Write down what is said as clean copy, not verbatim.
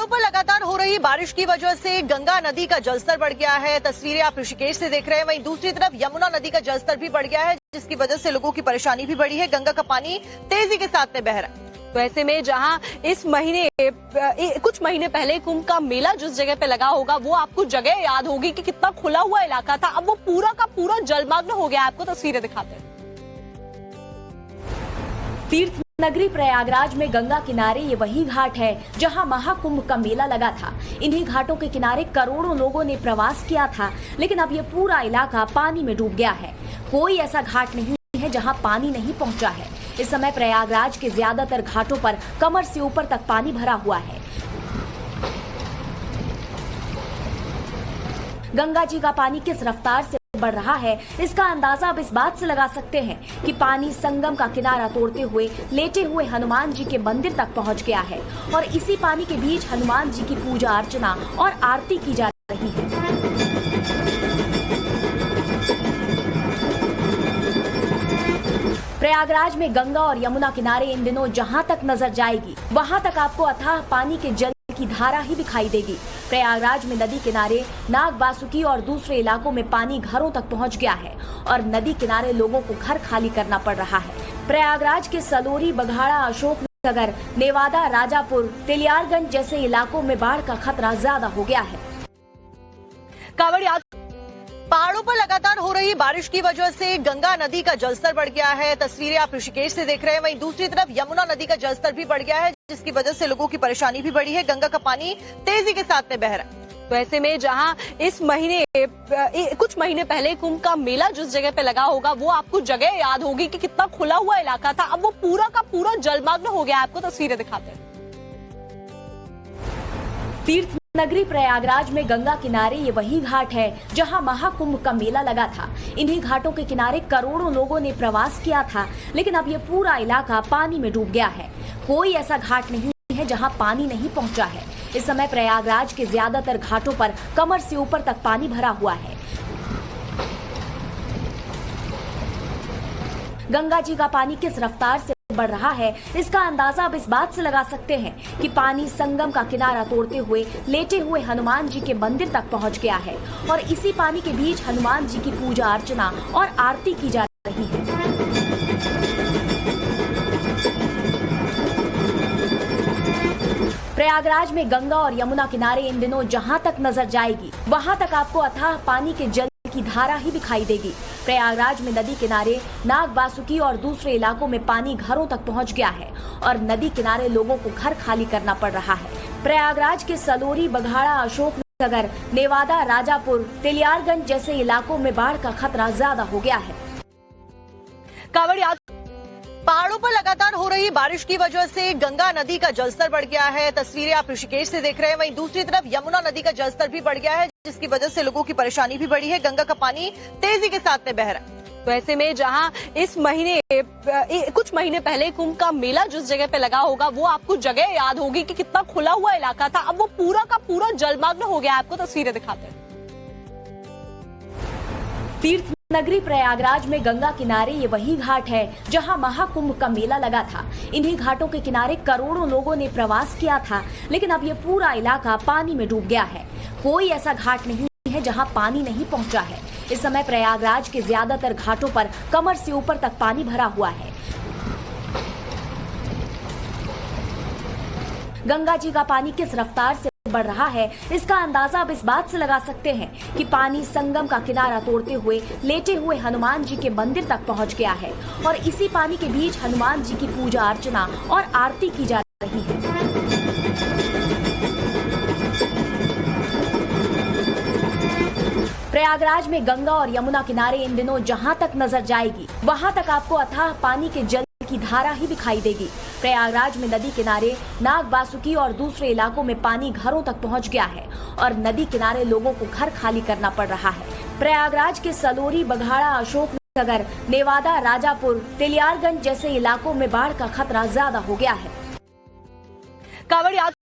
पहाड़ों पर लगातार हो रही बारिश की वजह से गंगा नदी का जलस्तर बढ़ गया है। तस्वीरें आप ऋषिकेश से देख रहे हैं। वहीं दूसरी तरफ यमुना नदी का जलस्तर भी बढ़ गया है, जिसकी वजह से लोगों की परेशानी भी बढ़ी है। गंगा का पानी तेजी के साथ में बह रहा है। तो ऐसे में जहां इस महीने कुछ महीने पहले कुंभ का मेला जिस जगह पे लगा होगा, वो आपको जगह याद होगी कि कितना खुला हुआ इलाका था। अब वो पूरा का पूरा जलमग्न हो गया। आपको तस्वीरें दिखाते हैं। तीर्थ नगरी प्रयागराज में गंगा किनारे ये वही घाट है जहां महाकुंभ का मेला लगा था। इन्हीं घाटों के किनारे करोड़ों लोगों ने प्रवास किया था, लेकिन अब ये पूरा इलाका पानी में डूब गया है। कोई ऐसा घाट नहीं है जहां पानी नहीं पहुंचा है। इस समय प्रयागराज के ज्यादातर घाटों पर कमर से ऊपर तक पानी भरा हुआ है। गंगा जी का पानी किस रफ्तार से बढ़ रहा है, इसका अंदाजा अब इस बात से लगा सकते हैं कि पानी संगम का किनारा तोड़ते हुए लेटे हुए हनुमान जी के मंदिर तक पहुंच गया है और इसी पानी के बीच हनुमान जी की पूजा अर्चना और आरती की जा रही है। प्रयागराज में गंगा और यमुना किनारे इन दिनों जहां तक नजर जाएगी, वहां तक आपको अथाह पानी के जल की धारा ही दिखाई देगी। प्रयागराज में नदी किनारे नाग बासुकी और दूसरे इलाकों में पानी घरों तक पहुंच गया है और नदी किनारे लोगों को घर खाली करना पड़ रहा है। प्रयागराज के सलोरी, बघाड़ा, अशोकनगर, नेवादा, राजापुर, तेलियारगंज जैसे इलाकों में बाढ़ का खतरा ज्यादा हो गया है। कांवड़िया पहाड़ों पर लगातार हो रही बारिश की वजह से गंगा नदी का जलस्तर बढ़ गया है। तस्वीरें आप ऋषिकेश से देख रहे हैं। वहीं दूसरी तरफ यमुना नदी का जलस्तर भी बढ़ गया है, जिसकी वजह से लोगों की परेशानी भी बढ़ी है। गंगा का पानी तेजी के साथ में बह रहा है। तो ऐसे में जहां इस महीने कुछ महीने पहले कुंभ का मेला जिस जगह पे लगा होगा, वो आपको जगह याद होगी कि कितना खुला हुआ इलाका था। अब वो पूरा का पूरा जलमग्न हो गया। आपको तस्वीरें दिखाते हैं। तीर्थ नगरी प्रयागराज में गंगा किनारे ये वही घाट है जहां महाकुंभ का मेला लगा था। इन्हीं घाटों के किनारे करोड़ों लोगों ने प्रवास किया था, लेकिन अब ये पूरा इलाका पानी में डूब गया है। कोई ऐसा घाट नहीं है जहां पानी नहीं पहुंचा है। इस समय प्रयागराज के ज्यादातर घाटों पर कमर से ऊपर तक पानी भरा हुआ है। गंगा जी का पानी किस रफ्तार से बढ़ रहा है, इसका अंदाजा अब इस बात से लगा सकते हैं कि पानी संगम का किनारा तोड़ते हुए लेटे हुए हनुमान जी के मंदिर तक पहुंच गया है और इसी पानी के बीच हनुमान जी की पूजा अर्चना और आरती की जा रही है। प्रयागराज में गंगा और यमुना किनारे इन दिनों जहां तक नजर जाएगी, वहां तक आपको अथाह पानी के जल की धारा ही दिखाई देगी। प्रयागराज में नदी किनारे नाग बासुकी और दूसरे इलाकों में पानी घरों तक पहुंच गया है और नदी किनारे लोगों को घर खाली करना पड़ रहा है। प्रयागराज के सलोरी, बघाड़ा, अशोकनगर, नेवादा, राजापुर, तेलियारगंज जैसे इलाकों में बाढ़ का खतरा ज्यादा हो गया है। कांवड़िया पहाड़ों पर लगातार हो रही बारिश की वजह से गंगा नदी का जलस्तर बढ़ गया है। तस्वीरें आप ऋषिकेश से देख रहे हैं। वहीं दूसरी तरफ यमुना नदी का जलस्तर भी बढ़ गया है, जिसकी वजह से लोगों की परेशानी भी बढ़ी है। गंगा का पानी तेजी के साथ में बह रहा है। तो ऐसे में जहां इस महीने कुछ महीने पहले कुंभ का मेला जिस जगह पे लगा होगा, वो आपको जगह याद होगी कि कितना खुला हुआ इलाका था। अब वो पूरा का पूरा जलमग्न हो गया। आपको तस्वीरें दिखाते हैं। तीर्थ नगरी प्रयागराज में गंगा किनारे ये वही घाट है जहां महाकुंभ का मेला लगा था। इन्हीं घाटों के किनारे करोड़ों लोगों ने प्रवास किया था, लेकिन अब ये पूरा इलाका पानी में डूब गया है। कोई ऐसा घाट नहीं है जहां पानी नहीं पहुंचा है। इस समय प्रयागराज के ज्यादातर घाटों पर कमर से ऊपर तक पानी भरा हुआ है। गंगा जी का पानी किस रफ्तार से बढ़ रहा है, इसका अंदाजा अब इस बात से लगा सकते हैं कि पानी संगम का किनारा तोड़ते हुए लेटे हुए हनुमान जी के मंदिर तक पहुंच गया है और इसी पानी के बीच हनुमान जी की पूजा अर्चना और आरती की जा रही है। प्रयागराज में गंगा और यमुना किनारे इन दिनों जहां तक नजर जाएगी, वहां तक आपको अथाह पानी के जल की धारा ही दिखाई देगी। प्रयागराज में नदी किनारे नाग बासुकी और दूसरे इलाकों में पानी घरों तक पहुंच गया है और नदी किनारे लोगों को घर खाली करना पड़ रहा है। प्रयागराज के सलोरी, बघाड़ा, अशोकनगर, नेवादा, राजापुर, तेलियारगंज जैसे इलाकों में बाढ़ का खतरा ज्यादा हो गया है। कांवड़िया